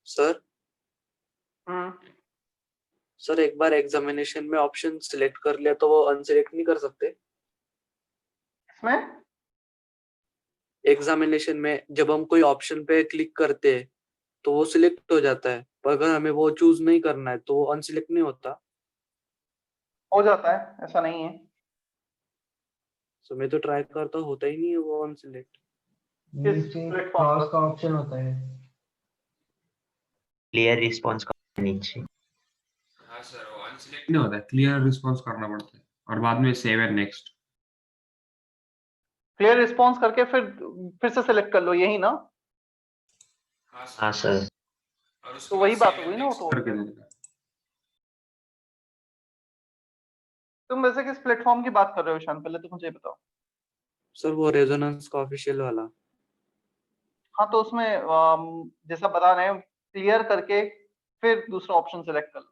Sir हम्म, sir एक बार examination में option select कर लिया तो वो अनसिलेक्ट नहीं कर सकते? इसमें एग्जामिनेशन में जब हम कोई ऑप्शन पे क्लिक करते हैं तो वो सिलेक्ट हो जाता है, पर अगर हमें वो चूज नहीं करना है तो वो अनसिलेक्ट नहीं होता। हो जाता है, ऐसा नहीं है। सो मैं तो ट्राई करता हूँ, होता ही नहीं है वो अनसिलेक्ट। किस नीचे प्लेटफॉर्म क्रॉस पर? का ऑप्शन होता है। क्लियर रिस्पॉन्स का नीचे। हाँ सर, वो अनसिलेक्ट नहीं होता, क्लियर रिस्पॉन्स करना पड़ता है और बाद में save and next. Clear response करके फिर से सिलेक्ट कर लो, यही ना? हाँ सर। और उसके तो बाद वही बात save हो गई and ना वो next तो। करके देगा। तुम वैसे किस प्लेटफॉर्म की बात कर रहे हो ईशान, पहले तो मुझे बताओ। सर वो रेजोनेंस का ऑफिशियल वाला। हाँ तो उसमें जैसा बता रहे हैं, क्लियर करके फिर दूसरा ऑप्शन सिलेक्ट कर लो।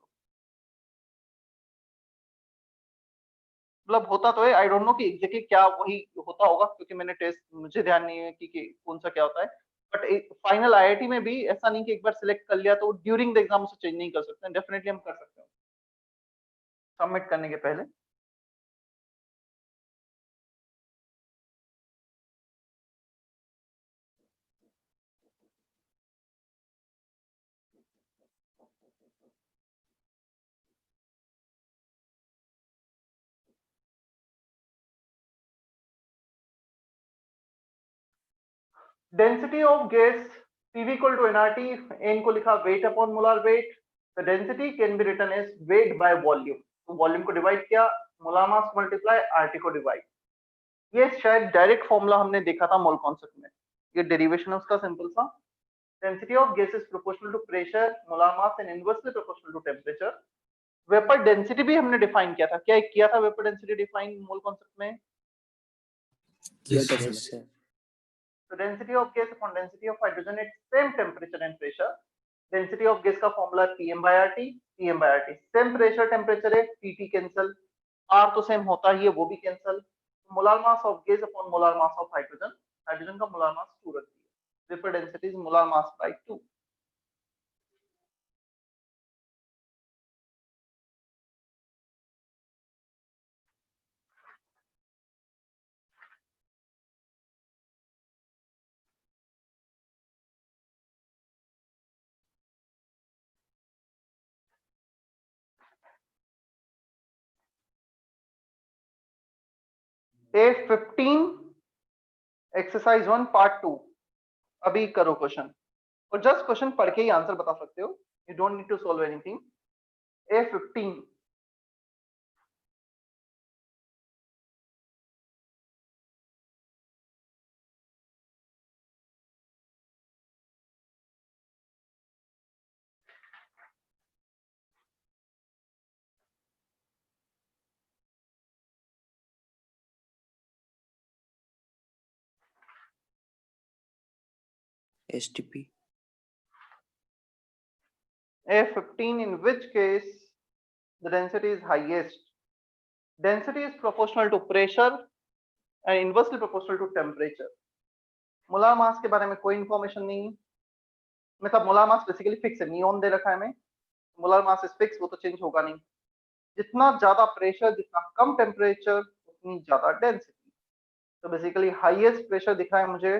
मतलब होता तो है, आई डोंट नो कि एग्जैक्टली क्या वही होता होगा, क्योंकि मैंने टेस्ट, मुझे ध्यान नहीं है कि कौन सा क्या होता है। बट फाइनल आईआईटी में भी ऐसा नहीं कि एक बार सिलेक्ट कर लिया तो ड्यूरिंग द एग्जाम उसे चेंज नहीं कर सकते हैं, डेफिनेटली हम कर सकते हैं सबमिट करने के पहले। Density of gas PV equal to nRT, n को लिखा weight upon molar weight. The density can be written as weight by volume. तो वॉल्यूम को डिवाइड किया, मोलर मास मल्टीप्लाई RT को डिवाइड। ये शायद डायरेक्ट फॉर्मूला हमने देखा था मोल कॉन्सेप्ट में, ये डेरिवेशन है उसका सिंपल सा। Density of gas is proportional to pressure, molar mass and inversely proportional to temperature. Vapour density भी हमने डिफाइन किया था, क्या किया था vapour density define mole concept में? Yes sir. So density of gas upon density of hydrogen at same temperature and pressure. Density of gas का formula PM by RT, PM by RT same pressure temperature है, PT cancel, R तो same होता ही है, वो भी cancel. Molar mass of gas upon molar mass of hydrogen, hydrogen का molar mass 2 रख दिया, vapour density is molar mass by 2। A15 exercise 1 part 2 अभी करो क्वेश्चन, और जस्ट क्वेश्चन पढ़ के ही आंसर बता सकते हो, you don't need to solve anything. A15 STP। A15 in which case the density is highest. Density is proportional to pressure and inversely proportional to temperature. Molar mass के बारे में कोई information नहीं है, मतलब मोलर मास बेसिकली फिक्स है, neon दे रखा है हमें, मोलर मास इज फिक्स, वो तो चेंज होगा नहीं। जितना ज्यादा प्रेशर, जितना कम टेम्परेचर, उतनी ज्यादा डेंसिटी। तो बेसिकली हाईएस्ट प्रेशर दिखा है मुझे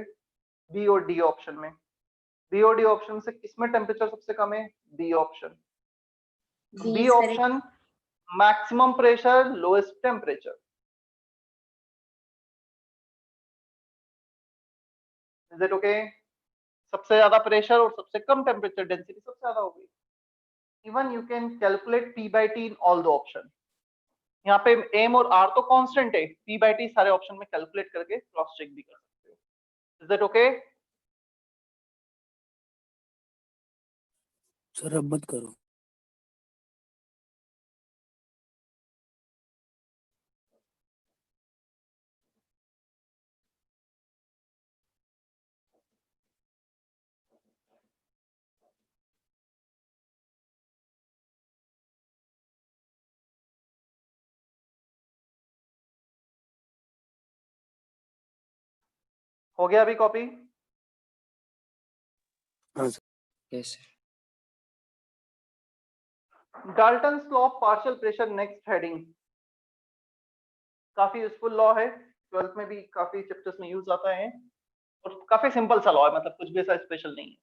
बी और डी ऑप्शन में। बी और डी ऑप्शन से किसमें टेम्परेचर सबसे कम है? B option. B option maximum pressure lowest temperature. Is it okay? सबसे ज्यादा प्रेशर और सबसे कम टेम्परेचर, डेंसिटी सबसे ज्यादा हो गई। Even you can calculate P by T in all the option. यहाँ पे M और R तो कांस्टेंट है, P by T सारे ऑप्शन में कैलकुलेट करके क्रॉस चेक भी कर सकते हो। Is that okay? सर अब मत करो। हो गया अभी कॉपी? हाँ sir. Yes sir. Dalton's law of partial pressure, next heading, काफी यूजफुल लॉ है, 12th में भी काफी चैप्टर्स में यूज आता है और काफी सिंपल सा लॉ है, मतलब कुछ भी ऐसा स्पेशल नहीं है।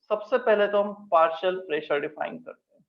सबसे पहले तो हम पार्शियल प्रेशर डिफाइन करते हैं।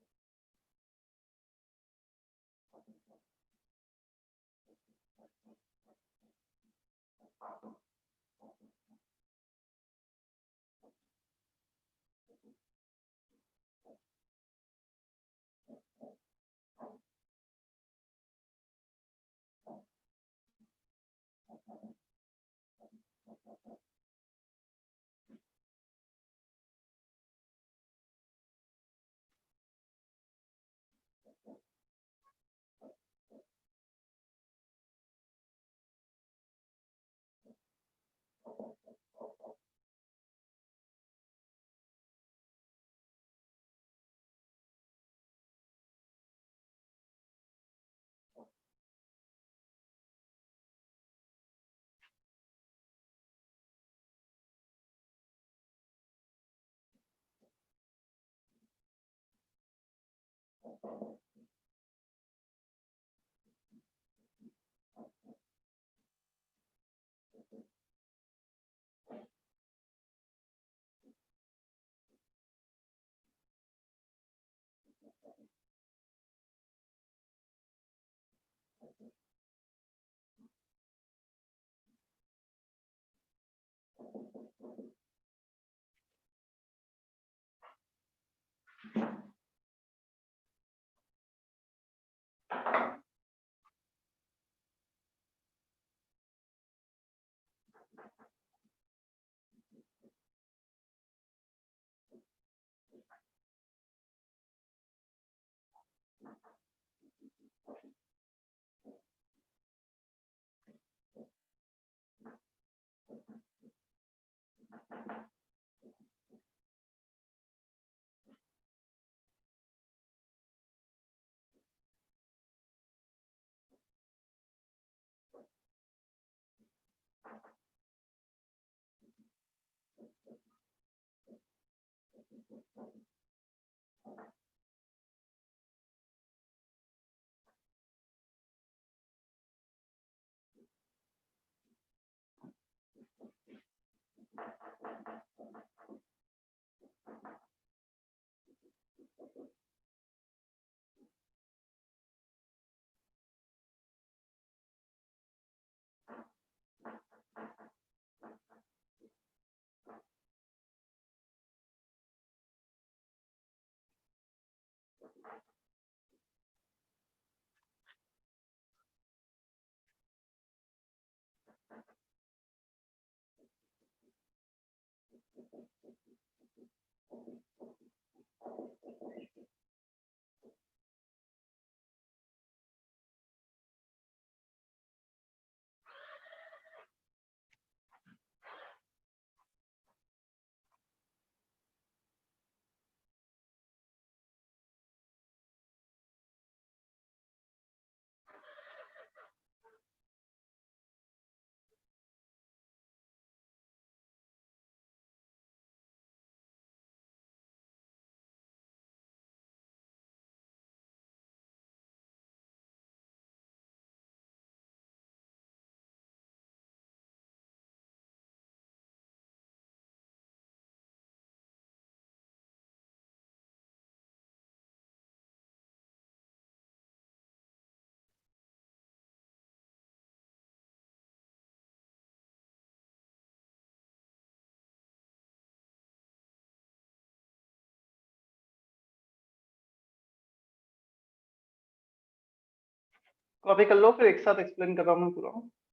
कॉपी कर लो, फिर एक साथ एक्सप्लेन कर रहा हूँ मैं पूरा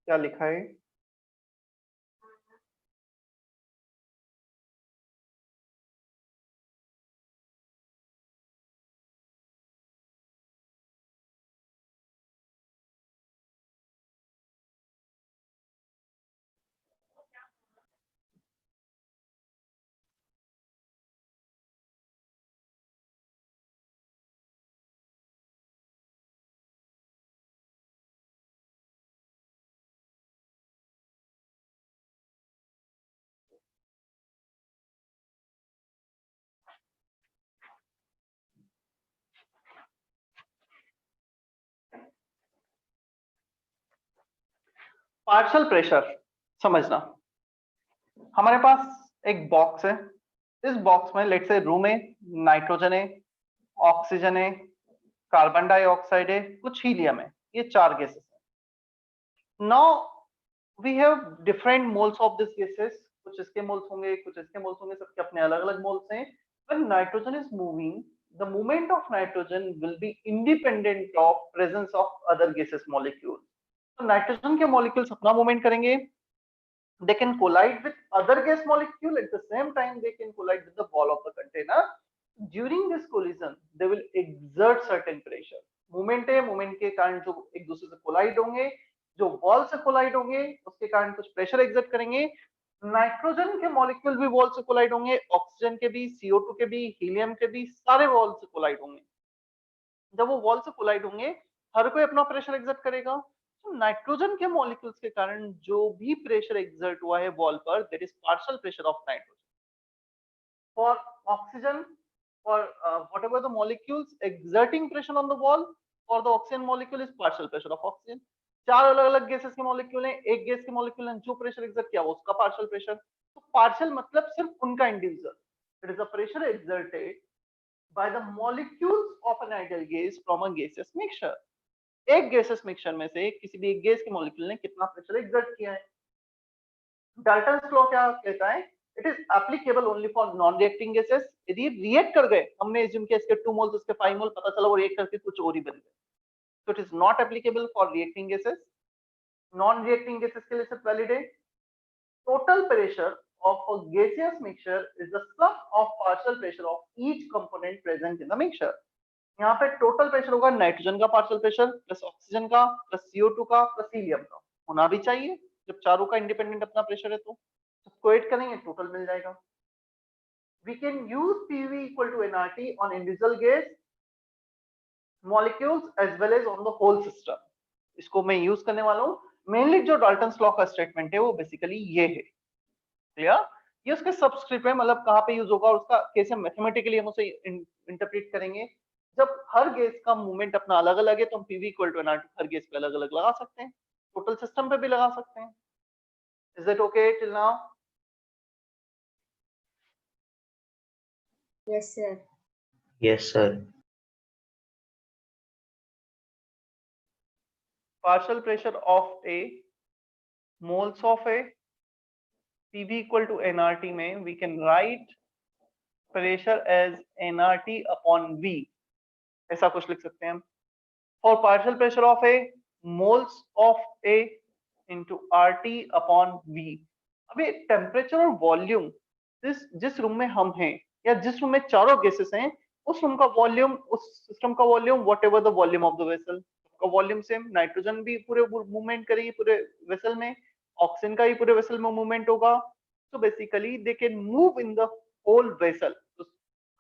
क्या लिखा है। पार्शियल प्रेशर समझना, हमारे पास एक बॉक्स है, इस बॉक्स में लेट्स से रूम है, नाइट्रोजन है, ऑक्सीजन है, कार्बन डाइऑक्साइड है, कुछ हीलियम है, ये 4 गैसेस है। Now we have different moles of this gases, कुछ इसके मोल्स होंगे, कुछ इसके मोल्स होंगे, सबके अपने अलग अलग मोल्स हैं। When nitrogen is moving, the movement of nitrogen will be independent of presence of other gaseous molecules. तो नाइट्रोजन के मॉलिक्यूल्स अपना मूवमेंट करेंगे, they can collide with other gas molecule, at the same time they can collide with the wall of the container. During this collision they will exert certain pressure. Movement है, movement के कारण जो एक दूसरे से collide होंगे, जो wall से कोलाइड होंगे, उसके कारण कुछ प्रेशर एक्सर्ट करेंगे। नाइट्रोजन के मॉलिक्यूल भी वॉल से कोलाइड होंगे, ऑक्सीजन के भी, CO2 के भी, हीलियम के भी, सारे वॉल से कोलाइड होंगे। जब वो वॉल से कोलाइड होंगे, हर कोई अपना प्रेशर एक्सर्ट करेगा। तो नाइट्रोजन के मॉलिक्यूल्स के कारण जो भी प्रेशर एक्सर्ट हुआ है वॉल पर, that is partial pressure of nitrogen. For oxygen, for whatever the molecules exerting pressure on the wall, for the oxygen molecule is partial pressure of oxygen. 4 अलग अलग गैसेस के मॉलिक्यूल हैं, एक gas के molecule ने जो pressure exert किया वो उसका पार्शियल प्रेशर। तो पार्शियल मतलब सिर्फ उनका individual, it is a pressure exerted by the molecules of an ideal gas from a gaseous mixture. एक गैसेस मिक्सचर में से किसी भी एक गैस के मॉलिक्यूल ने कितना प्रेशर एक्सर्ट किया है। डाल्टन्स लॉ क्या कहता है? It is applicable only for non reacting gases. यदि रिएक्ट कर गए, हमने एज्यूम किया इसके 2 मोल्स इसके 5 मोल, पता चला वो रिएक्ट करके कुछ और ही बन गए, तो it is not applicable for reacting gases. Non reacting gases के लिए सिर्फ वैलिड है total pressure of a gaseous mixture is the sum of partial pressure of each component present in the mixture. यहाँ पे टोटल प्रेशर होगा nitrogen का partial pressure plus oxygen का plus CO2 का प्लस हीलियम का, होना भी चाहिए। जब चारों का इंडिपेंडेंट अपना प्रेशर है तो सबको ऐड करेंगे, टोटल मिल जाएगा। We can use PV equal to nRT on individual gas molecules as well as on the whole system. इसको मैं यूज करने वाला हूँ। मेनली जो डाल्टन्स लॉ का स्टेटमेंट है वो बेसिकली ये है, क्लियर? ये उसके सबस्क्रिप्ट में, मतलब कहाँ पे यूज होगा और उसका कैसे मैथमेटिकली हम उसे इंटरप्रेट करेंगे। जब हर गैस का मूवमेंट अपना अलग अलग है तो हम PV इक्वल टू nRT हर गैस पे अलग अलग लगा सकते हैं, टोटल सिस्टम पे भी लगा सकते हैं। Is it okay till now? Yes, sir. Yes, sir. Partial pressure of A, moles of A, PV equal to nRT में we can write pressure as nRT upon V, ऐसा कुछ लिख सकते हैं हम। For partial pressure of A, moles of A into RT upon V। अभी temperature और volume जिस रूम में हम हैं या जिस रूम में चारों गैसेस हैं, उस रूम का वॉल्यूम, उस सिस्टम का volume, whatever the volume of the vessel का वॉल्यूम सेम। नाइट्रोजन भी पूरे मूवमेंट करेगी पूरे वेसल में, ऑक्सीजन का भी पूरे वेसल में मूवमेंट होगा। तो basically they can move in the whole vessel. तो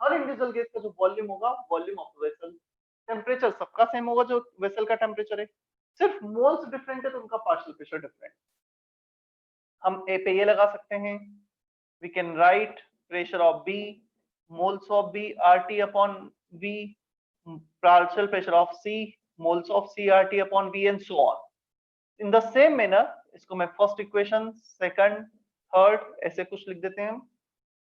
हर इंडिविजुअल गैस का जो वॉल्यूम होगा, volume of the vessel, temperature सबका सेम होगा जो वेसल का टेम्परेचर है, सिर्फ मोल्स डिफरेंट है तो उनका पार्शियल प्रेशर डिफरेंट। हम ए पे ये लगा सकते हैं, we can write pressure of B, moles of B RT upon V, partial pressure of C, moles of C RT upon V, and so on. In the same manner, इसको मैं first equation, second, third ऐसे कुछ लिख देते हैं।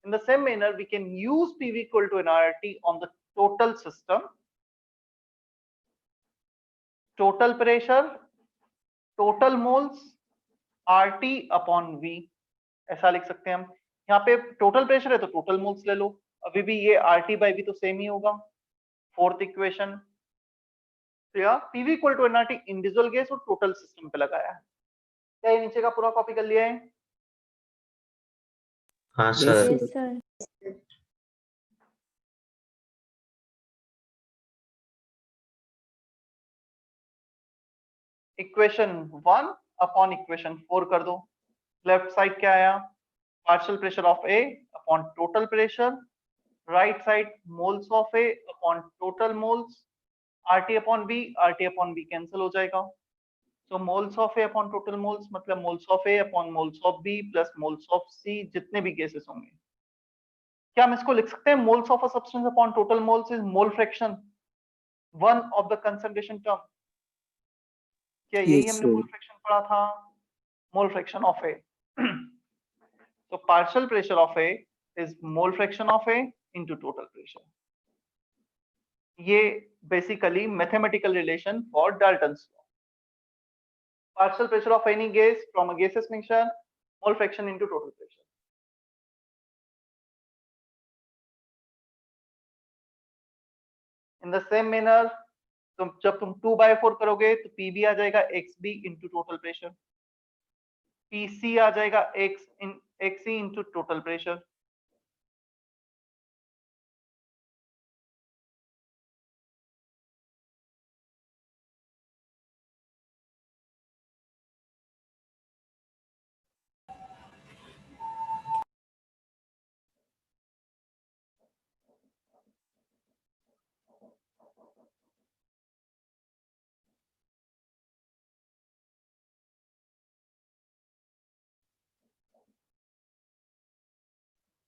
In the same manner, we can use PV equal to nRT on the total system. Total pressure, total moles, RT upon V, ऐसा लिख सकते हैं हम। यहाँ पे टोटल प्रेशर है तो टोटल मोल्स ले लो, अभी भी ये RT by V तो सेम ही होगा। फोर्थ इक्वेशन, तो यहाँ PV equal to nRT individual gas और टोटल सिस्टम पे लगाया है। क्या ये नीचे का पूरा कॉपी कर लिया है? हाँ sir. Yes, sir. Equation 1 upon equation 4 कर दो। लेफ्ट साइड क्या आया? Partial pressure of A upon total pressure, right side moles of A upon total moles, RT upon V, RT upon V cancel हो जाएगा। तो moles of A upon total moles मतलब moles of A upon moles of B plus moles of C, जितने भी gases होंगे। क्या हम इसको लिख सकते हैं moles of a substance upon total moles is mole fraction, one of the concentration term. क्या यही हमने मोल फ्रैक्शन पढ़ा था? mole fraction of A. So partial pressure of A is mole fraction of A into total pressure. ये basically mathematical relation for Dalton's law. Partial pressure of any gas from a gaseous mixture, mole fraction into total pressure. In the same manner, जब तुम 2/4 करोगे तो PB आ जाएगा XB into total pressure. PC आ जाएगा XE into total pressure.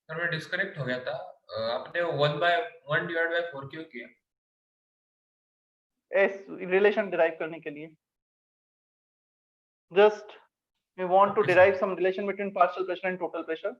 Sir मैं disconnect हो गया था। आपने 1/1/4 क्यों किया? S relation derive करने के लिए. Just we want to Okay, sir. derive some relation between partial pressure and total pressure.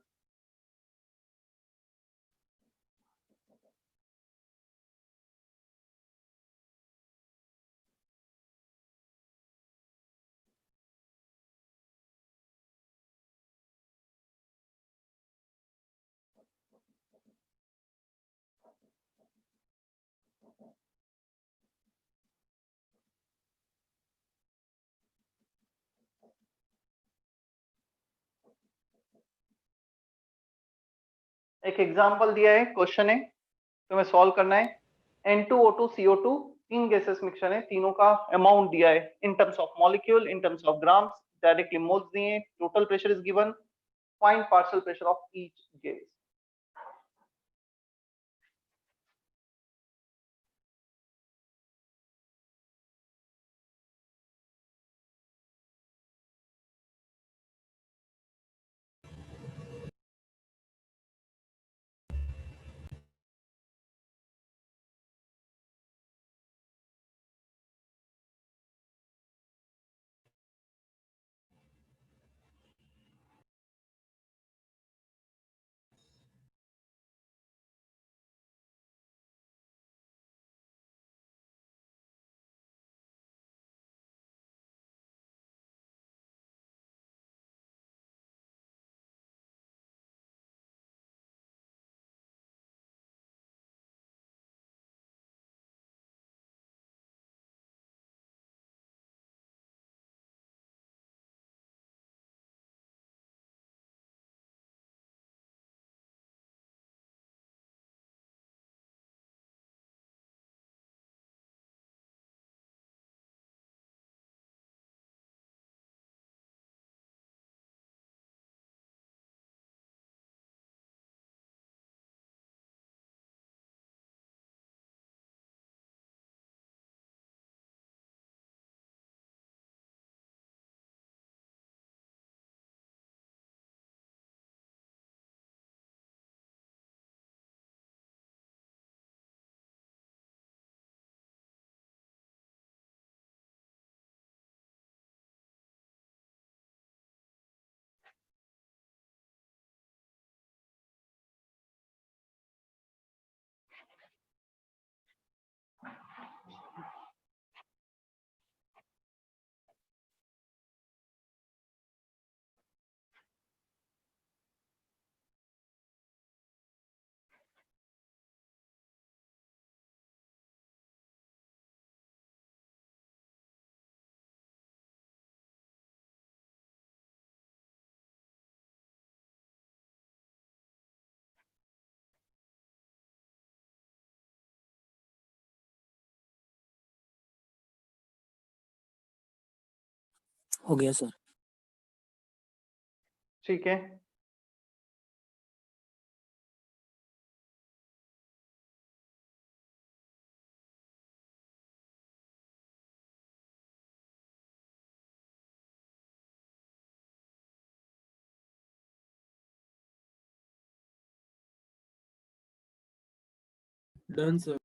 एक एग्जांपल दिया है, क्वेश्चन है, तुम्हें सॉल्व करना है. N2O2 CO2 तीन गैसेस मिक्सचर है, तीनों का अमाउंट दिया है in terms of molecule, in terms of grams, directly moles दिए हैं, total pressure is given, find partial pressure of each gas. हो गया सर. ठीक है. Done sir.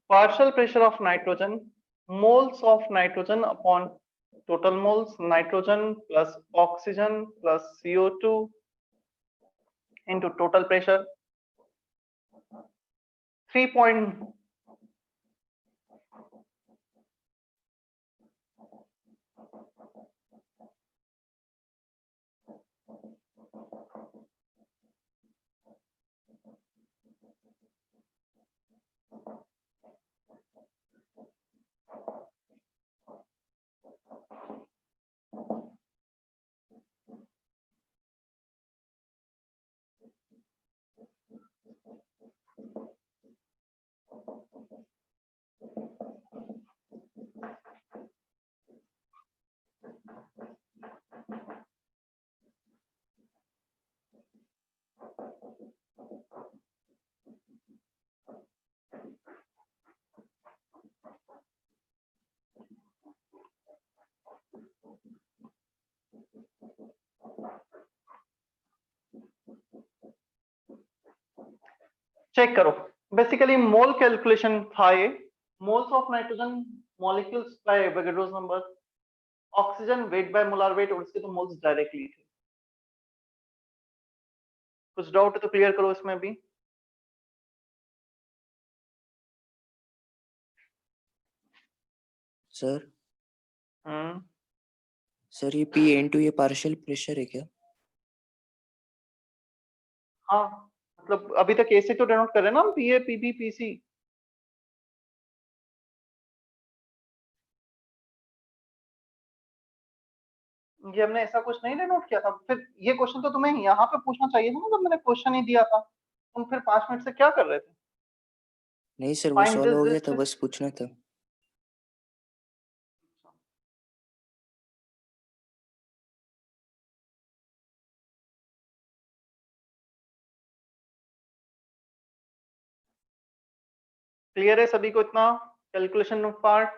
partial pressure of nitrogen, moles of nitrogen upon total moles, nitrogen plus oxygen plus CO2 into total pressure. 3 point check करो. Basically mole calculation था ये. Moles of nitrogen molecules by Avogadro's number, oxygen weight by molar weight, और इसके तो moles directly थे. कुछ doubt है तो क्लियर करो इसमें भी. सर हम्म. सर ये P ये पार्शियल प्रेशर है क्या? हाँ, मतलब अभी तक ऐसे तो डिनोट कर रहे हैं ना हम, पीए पीबी पीसी. ये हमने ऐसा कुछ नहीं डिनोट किया था. फिर ये क्वेश्चन तो तुम्हें यहाँ पे पूछना चाहिए था ना, जब मैंने क्वेश्चन ही दिया था. तुम फिर 5 मिनट से क्या कर रहे थे? नहीं सर, वो Find सॉल्व this हो गया था, distance. बस पूछना था. क्लियर है सभी को इतना कैलकुलेशन पार्ट?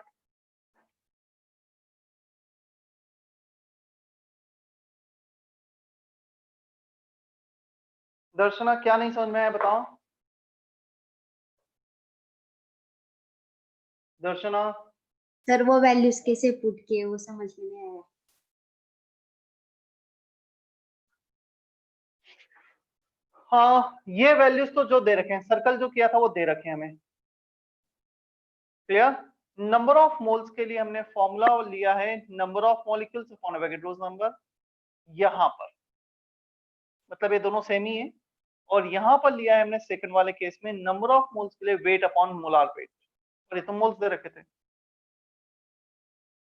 दर्शना क्या नहीं समझ में आया बताओ. दर्शना. सर वो वैल्यूज कैसे पुट किए वो समझ में नहीं आया. हाँ, ये वैल्यूज तो जो दे रखे हैं, सर्कल जो किया था वो दे रखे हैं हमें. क्लियर. नंबर ऑफ मोल्स के लिए हमने फॉर्मूला लिया है number of molecules upon Avogadro's number. यहां पर मतलब ये दोनों सेम ही है. और यहां पर लिया है हमने सेकंड वाले केस में नंबर ऑफ मोल्स के लिए वेट अपॉन मोलार वेट. और ये तो मोल्स दे रखे थे.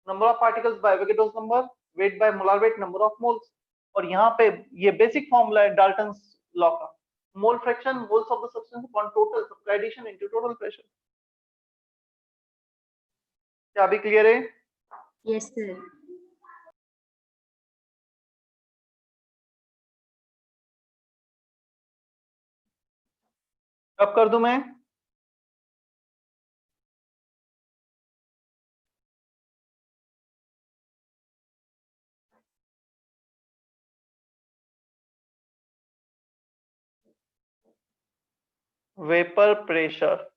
Number of particles by Avogadro's number, weight by molar weight, number of moles. और यहाँ पे ये बेसिक फॉर्मूला है डाल्टन्स लॉ का. Mole fraction moles of the substance upon total subtraction into total pressure. क्या अभी क्लियर है? Yes sir. अब कर दूं मैं? Vapour pressure.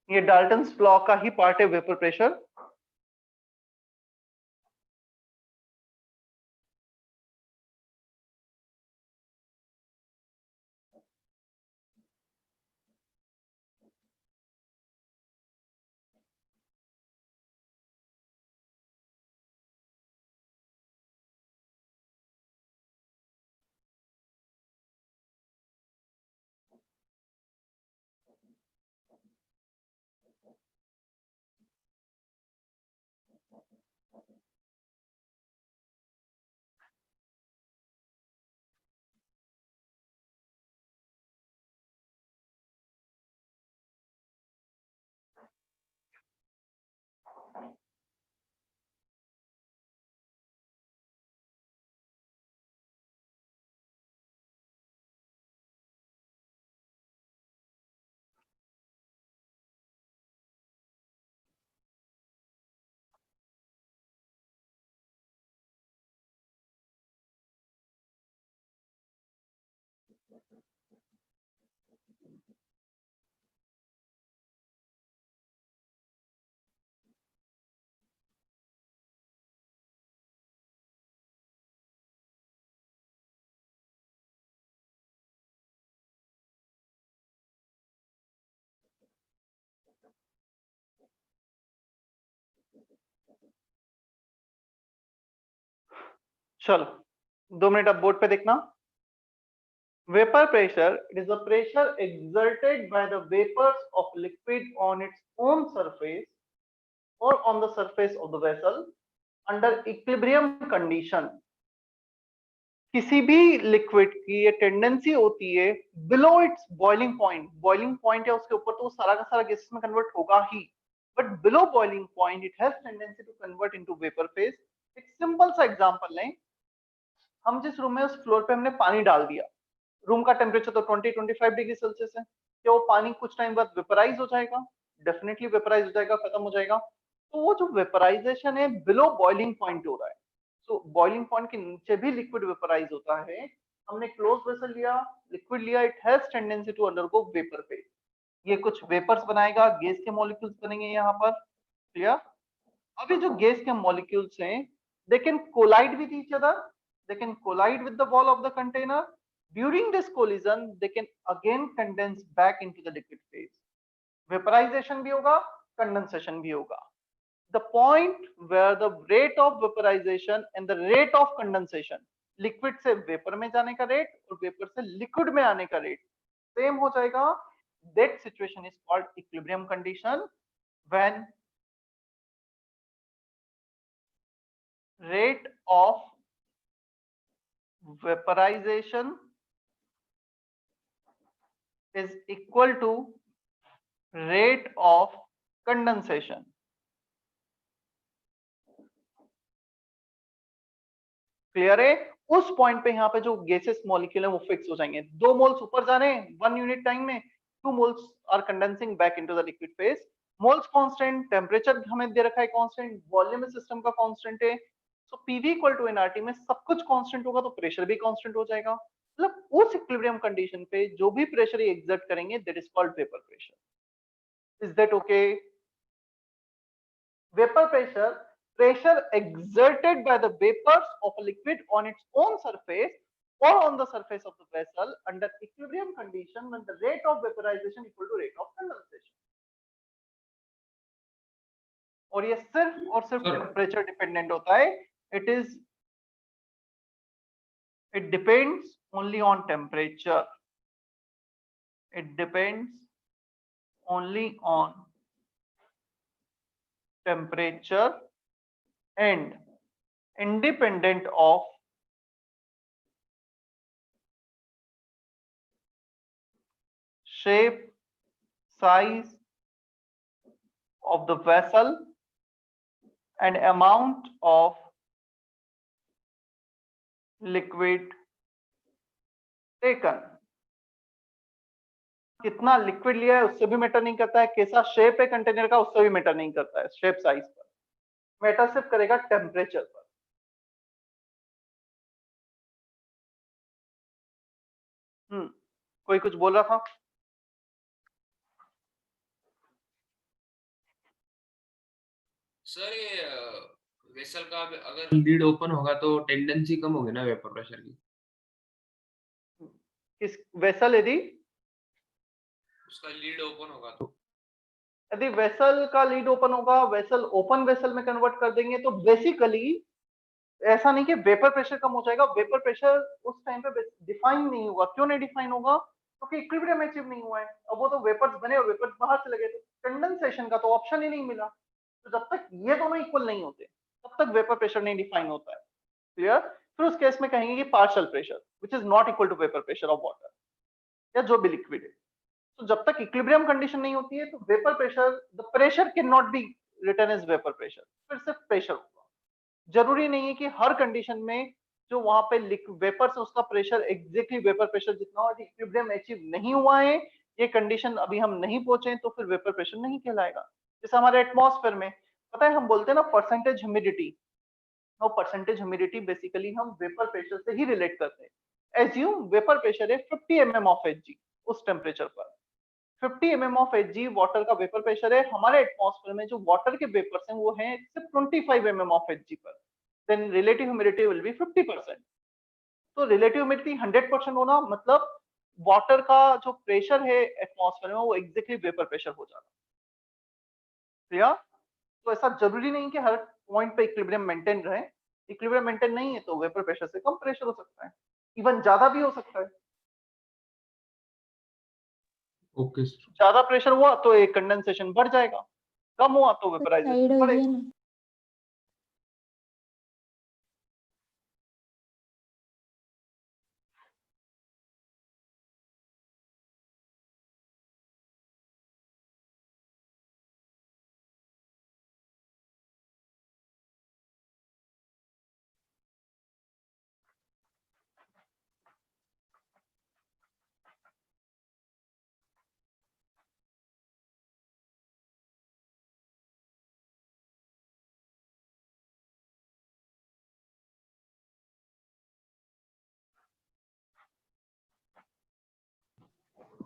ये डाल्टन्स लॉ का ही पार्ट है वेपर प्रेशर. चलो 2 मिनट अब बोर्ड पे देखना। Vapor pressure, it is the pressure exerted by the vapors of liquid on its own surface or on the surface of the vessel under equilibrium condition. किसी भी liquid की ये tendency होती है below it's boiling point. Boiling point है उसके ऊपर तो वो सारा का सारा गैसेस में कन्वर्ट होगा ही, but below boiling point it has tendency to convert into vapour phase. एक सिंपल सा एग्जांपल लें, हम जिस रूम में उस फ्लोर पे हमने पानी डाल दिया, रूम का टेम्परेचर तो 20-25 डिग्री सेल्सियस है, क्या वो पानी कुछ टाइम बाद वेपराइज हो जाएगा? डेफिनेटली वेपराइज हो जाएगा, खत्म हो जाएगा। तो वो जो वेपराइजेशन है बिलो बॉइलिंग पॉइंट हो रहा है। तो बॉइलिंग पॉइंट के नीचे भी लिक्विड वेपराइज होता है। हमने क्लोज वेसल लिया, लिक्विड लिया, it has tendency to undergo vapour phase. ये कुछ वेपर्स बनाएगा, गैस के मॉलिक्यूल्स बनेंगे यहाँ पर। क्लियर? अभी जो गैस के मॉलिक्यूल्स हैं, they can collide with each other, they can collide with the wall of the container. During this collision, they can again condense back into the liquid phase. Vaporization भी होगा, condensation भी होगा. The point where the rate of vaporization and the rate of condensation, liquid से vapor में जाने का rate और vapor से liquid में आने का rate same हो जाएगा. That situation is called equilibrium condition, when rate of vaporization is equal to rate of condensation. Clear है? उस पॉइंट पे यहाँ पे जो गैसेस मॉलिक्यूल है वो फिक्स हो जाएंगे। 2 मोल्स ऊपर जा रहे हैं 1 यूनिट टाइम में, 2 moles are condensing back into the liquid phase. Moles constant, temperature हमें दे रखा है कांस्टेंट, वॉल्यूम सिस्टम का कांस्टेंट है। So PV equal to nRT में सब कुछ कांस्टेंट होगा तो प्रेशर भी कांस्टेंट हो जाएगा। मतलब उस इक्विलिब्रियम कंडीशन पे जो भी प्रेशर ये एग्जर्ट करेंगे that is called vapour pressure. Is that okay? Vapour pressure, pressure exerted by the vapors of a liquid on its own surface or on the surface of the vessel under equilibrium condition when the rate of vaporization equal to rate of condensation. और ये सिर्फ और सिर्फ temperature dependent होता है। it depends only on temperature. It depends only on temperature and independent of shape, size of the vessel and amount of liquid taken. कितना liquid लिया है उससे भी मैटर नहीं करता है, कैसा शेप है कंटेनर का उससे भी मैटर नहीं करता है, शेप साइज पर मैटर सिर्फ करेगा टेम्परेचर पर। कोई कुछ बोल रहा था? सर ये वेसल का अगर लीड ओपन होगा तो टेंडेंसी कम होगी ना वेपर प्रेशर की? इस वेसल यदि उसका लीड ओपन होगा तो? यदि वेसल का लीड ओपन होगा, वेसल ओपन वेसल में कन्वर्ट कर देंगे तो बेसिकली ऐसा नहीं कि वेपर प्रेशर कम हो जाएगा। वेपर प्रेशर उस टाइम पे डिफाइन नहीं होगा। क्यों नहीं डिफाइन होगा? क्योंकि इक्विलिब्रियम अचीव नहीं हुआ है। अब वो तो वेपर्स बने और वेपर्स बाहर चले गए, तो कंडेंसेशन का तो ऑप्शन ही नहीं मिला। तो जब तक ये दोनों इक्वल नहीं होते तब तक वेपर प्रेशर नहीं डिफाइन होता है। क्लियर? फिर उस केस में कहेंगे कि partial pressure which is not equal to vapour pressure of water या जो भी लिक्विड है। तो जब तक इक्विलिब्रियम कंडीशन नहीं होती है तो vapour pressure, the pressure can not be written as vapour pressure, फिर सिर्फ प्रेशर होगा। जरूरी नहीं है कि हर कंडीशन में जो वहां पे वेपर से उसका प्रेशर एग्जैक्टली वेपर प्रेशर जितना हो। इक्विलिब्रियम अचीव नहीं हुआ है, ये कंडीशन अभी हम नहीं पहुंचे तो फिर वेपर प्रेशर नहीं कहलाएगा। जैसे हमारे एटमॉस्फेयर में पता है हम बोलते हैं ना परसेंटेज ह्यूमिडिटी, वो परसेंटेज ह्यूमिडिटी बेसिकली हम वेपर प्रेशर से ही रिलेट करते हैं। एज्यूम वेपर प्रेशर है 50 mm ऑफ Hg, उस टेम्परेचर पर 50 mm ऑफ Hg वाटर का वेपर प्रेशर है। हमारे एटमॉस्फेयर में जो वाटर के वेपर्स हैं वो हैं सिर्फ 25 mm ऑफ Hg पर, then relative humidity will be 50%। तो रिलेटिव ह्यूमिडिटी 100% होना मतलब वाटर का जो प्रेशर है एटमॉस्फेयर में वो एग्जैक्टली वेपर प्रेशर हो जाता है। तो ऐसा जरूरी नहीं कि हर पॉइंट पे इक्विलिब्रियम मेंटेन रहे। इक्विलिब्रियम मेंटेन नहीं है तो वेपर प्रेशर से कम प्रेशर हो सकता है, इवन ज्यादा भी हो सकता है। Okay sir. ज्यादा प्रेशर हुआ तो एक कंडेंसेशन बढ़ जाएगा, कम हुआ तो साइड वेपराइजेशन हो बढ़ेगा। गया ना।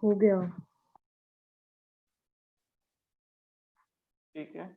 हो गया। ठीक है,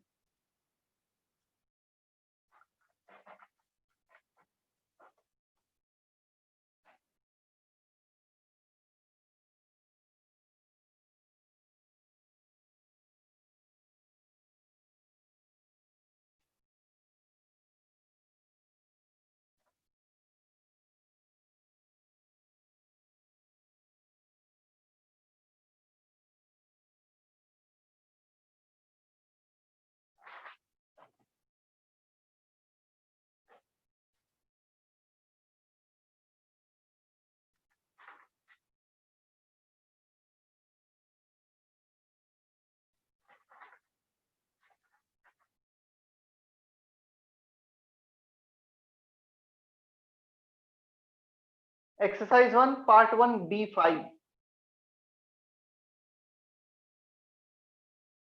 exercise 1 part 1 B5।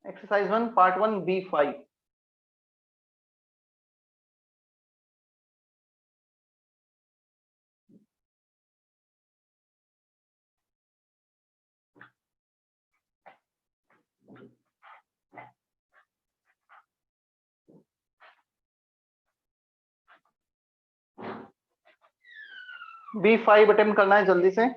Exercise 1 part 1 B5। B5 attempt करना है जल्दी से।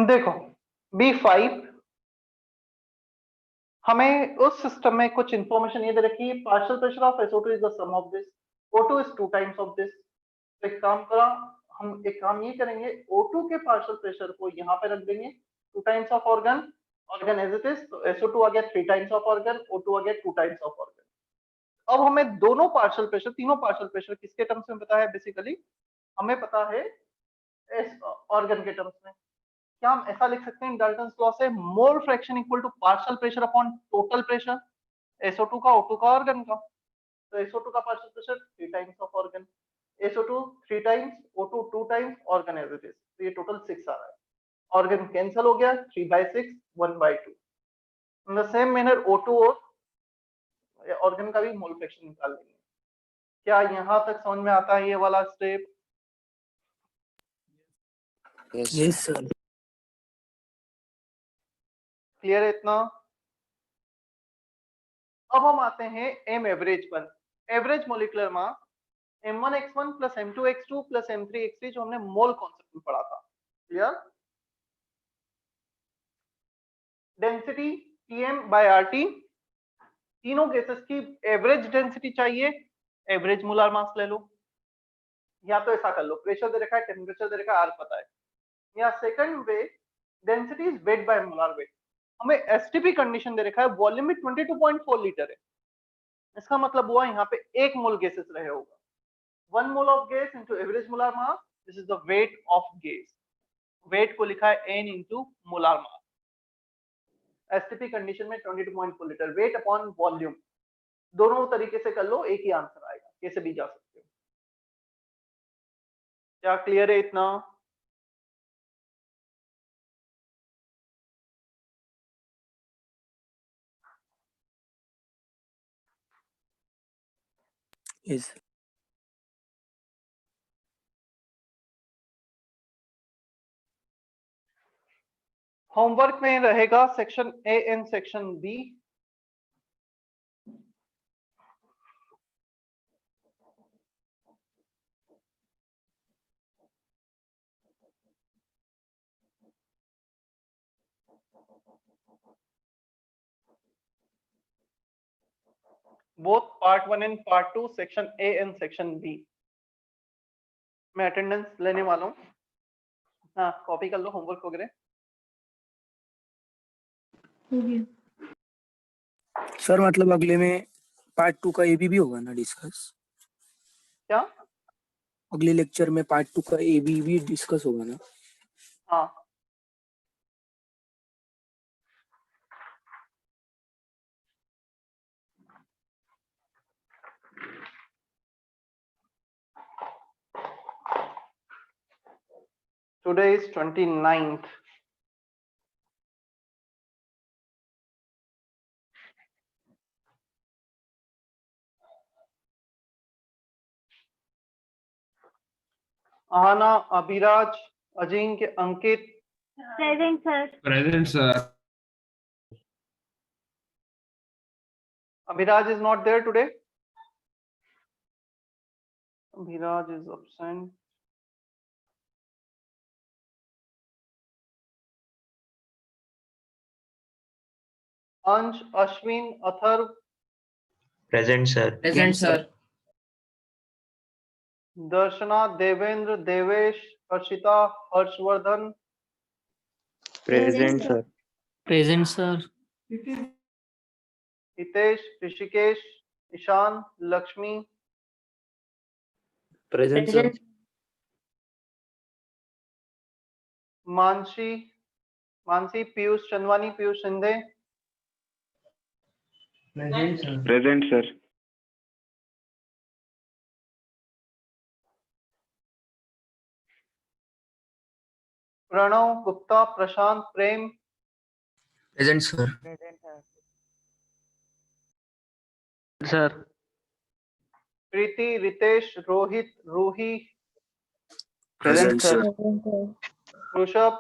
देखो B5 हमें उस सिस्टम में कुछ इंफॉर्मेशन ये दे रखी है, partial pressure of SO2 is the sum of this, O2 is 2 times of this. तो एक काम करा, हम एक काम ये करेंगे, O2 के पार्शियल प्रेशर को यहाँ पे रख देंगे 2 times of argon, argon as it is, तो SO2 आ गया 3 टाइम्स ऑफ ऑर्गन, O2 आ गया 2 टाइम्स ऑफ ऑर्गन। अब हमें दोनों पार्शियल प्रेशर, तीनों पार्शियल प्रेशर किसके टर्म्स में पता है? बेसिकली हमें पता है इस ऑर्गन के टर्म्स में। क्या हम ऐसा लिख सकते हैं डाल्टन्स लॉ से, mole fraction equal to partial pressure upon total pressure, SO2 का, O2 का, ऑर्गन का। तो SO2 का partial pressure 3 times of argon, SO2 3 times, O2 2 times, argon as it is, तो ये टोटल 6 आ रहा है। ऑर्गन कैंसिल हो गया, 3/6 1/2। In the same manner O2 और ऑर्गन का भी मोल फ्रैक्शन निकाल लेंगे। क्या यहां तक समझ में आता है ये वाला स्टेप? Yes, sir. क्लियर है इतना? अब हम आते हैं M एवरेज पर। Average molecular mass M1x1 plus M2x2 plus M3x3 जो हमने मोल कॉन्सेप्ट में पढ़ा था। क्लियर? डेंसिटी Tm/RT, तीनों गैसेस की एवरेज डेंसिटी चाहिए, एवरेज मोलर मास ले लो, या तो ऐसा कर लो, प्रेशर दे रखा है, टेम्परेचर दे रखा है, आर पता है, या second way density is wait by molar wait. हमें एसटीपी कंडीशन दे रखा है, वॉल्यूम में 22.4 लीटर है, इसका मतलब हुआ यहाँ पे 1 मोल गैसेस रहे होगा। 1 mole of gas into average molar mass. This is the weight of gas. Weight को लिखा है n into molar mass. STP condition में 22.4 लीटर. Weight upon volume. दोनों तरीके से कर लो, एक ही आंसर आएगा. कैसे भी जा सकते हो. क्या क्लियर है इतना? Yes. होमवर्क में रहेगा section A and section B. both part 1 and part 2 section A and section B. मैं अटेंडेंस लेने वाला हूँ. हाँ, कॉपी कर लो होमवर्क वगैरह. सर मतलब अगले में पार्ट 2 का एबी भी होगा ना डिस्कस? क्या? अगले लेक्चर में पार्ट 2 का एबी भी डिस्कस होगा ना? हाँ. Today is 29th. Ahana, Abhiraj, Ajinkya, Ankit. Present, sir. Present, sir. Abhiraj is not there today. Abhiraj is absent. Ansh, Ashwin, Atharv, Present, sir. Present, sir. Darshana, Devendra, Devesh, Harshita, Harshvardhan, Present, sir. Present, sir. Hitesh, Rishikesh, Ishan, Lakshmi, Present, sir. Mansi, Piyush Chandwani, Piyush Shinde, Present, sir. Pranav, Gupta, Prashant, Prem, Present, sir. Sir. Preeti, Ritesh, Rohit, Ruhi, Present, sir. Rushabh,